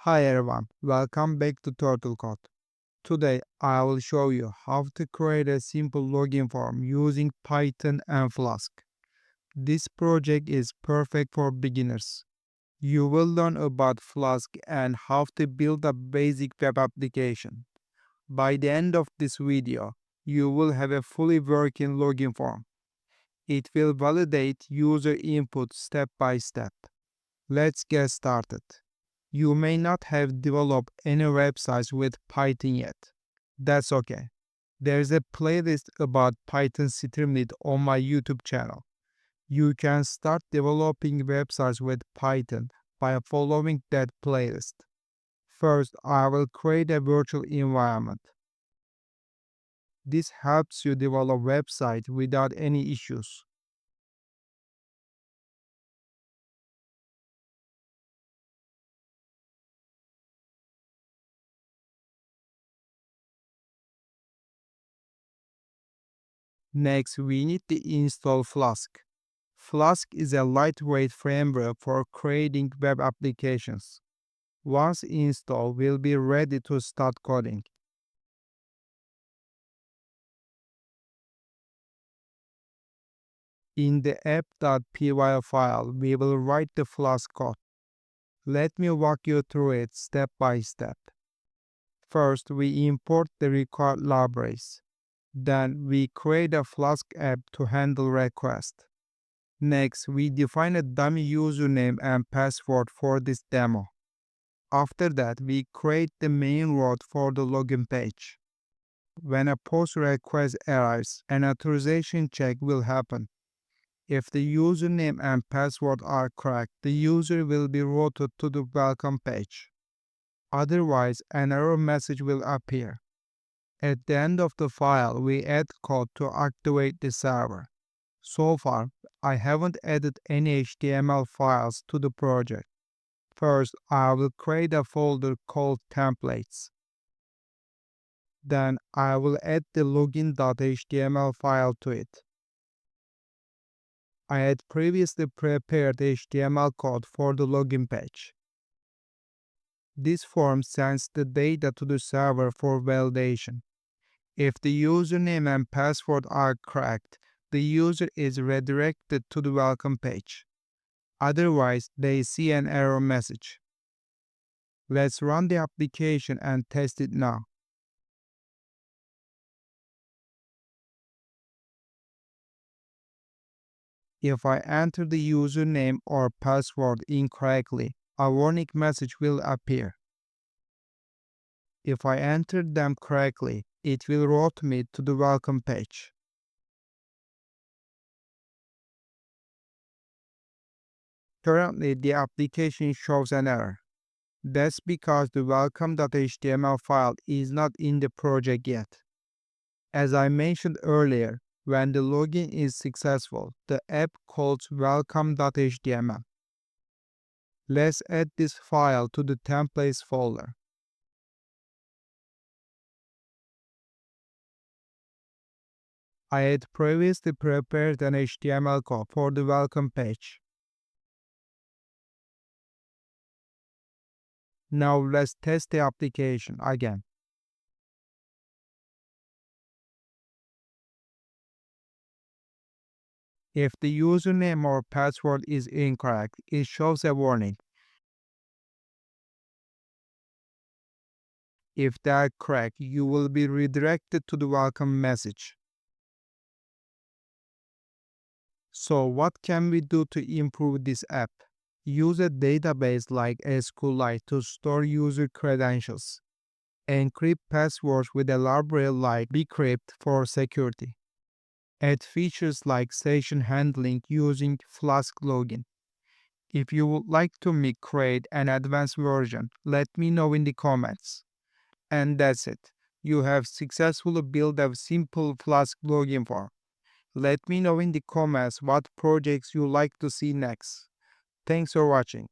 Hi everyone, welcome back to Turtle Code. Today I will show you how to create a simple login form using Python and Flask. This project is perfect for beginners. You will learn about Flask and how to build a basic web application. By the end of this video, you will have a fully working login form. It will validate user input step by step. Let's get started. You may not have developed any websites with Python yet. That's okay. There's a playlist about Python Streamlit on my YouTube channel. You can start developing websites with Python by following that playlist. First, I will create a virtual environment. This helps you develop a website without any issues. Next, we need to install Flask. Flask is a lightweight framework for creating web applications. Once installed, we'll be ready to start coding. In the app.py file, we will write the Flask code. Let me walk you through it step by step. First, we import the required libraries. Then, we create a Flask app to handle requests. Next, we define a dummy username and password for this demo. After that, we create the main road for the login page. When a post request arrives, an authorization check will happen. If the username and password are correct, the user will be routed to the welcome page. Otherwise, an error message will appear. At the end of the file, we add code to activate the server. So far, I haven't added any HTML files to the project. First, I will create a folder called templates. Then I will add the login.html file to it. I had previously prepared HTML code for the login page. This form sends the data to the server for validation. If the username and password are correct, the user is redirected to the welcome page. Otherwise, they see an error message. Let's run the application and test it now. If I enter the username or password incorrectly, a warning message will appear. If I enter them correctly, it will route me to the welcome page. Currently, the application shows an error. That's because the welcome.html file is not in the project yet. As I mentioned earlier, when the login is successful, the app calls welcome.html. Let's add this file to the templates folder. I had previously prepared an HTML code for the welcome page. Now let's test the application again. If the username or password is incorrect, it shows a warning. If they are correct, you will be redirected to the welcome message. So what can we do to improve this app? Use a database like SQLite to store user credentials. Encrypt passwords with a library like bcrypt for security. Add features like session handling using Flask login. If you would like to create an advanced version, let me know in the comments. And that's it. You have successfully built a simple Flask login form. Let me know in the comments what projects you like to see next. Thanks for watching.